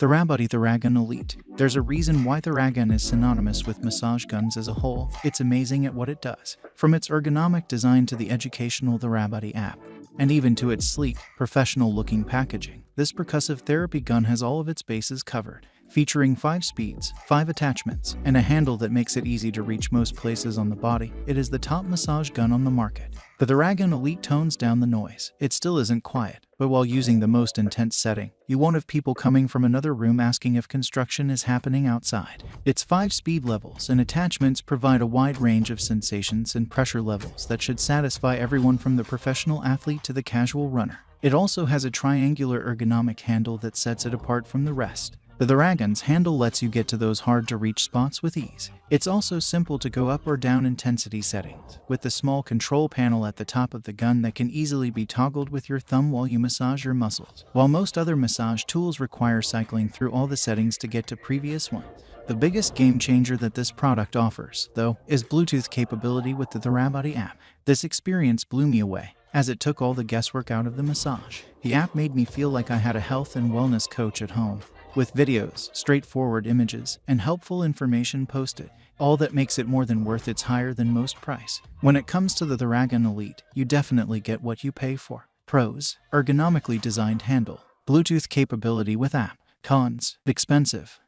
Therabody Theragun Elite. There's a reason why Theragun is synonymous with massage guns as a whole. It's amazing at what it does. From its ergonomic design to the educational Therabody app, and even to its sleek, professional-looking packaging, this percussive therapy gun has all of its bases covered, featuring 5 speeds, 5 attachments, and a handle that makes it easy to reach most places on the body. It is the top massage gun on the market. The Theragun Elite tones down the noise. It still isn't quiet, but while using the most intense setting, you won't have people coming from another room asking if construction is happening outside. Its 5 speed levels and attachments provide a wide range of sensations and pressure levels that should satisfy everyone from the professional athlete to the casual runner. It also has a triangular ergonomic handle that sets it apart from the rest. The Theragun's handle lets you get to those hard-to-reach spots with ease. It's also simple to go up or down intensity settings, with the small control panel at the top of the gun that can easily be toggled with your thumb while you massage your muscles. While most other massage tools require cycling through all the settings to get to previous ones, the biggest game changer that this product offers, though, is Bluetooth capability with the Therabody app. This experience blew me away, as it took all the guesswork out of the massage. The app made me feel like I had a health and wellness coach at home, with videos, straightforward images, and helpful information posted, all that makes it more than worth its higher than most price. When it comes to the Theragun Elite, you definitely get what you pay for. Pros: ergonomically designed handle, Bluetooth capability with app. Cons: expensive,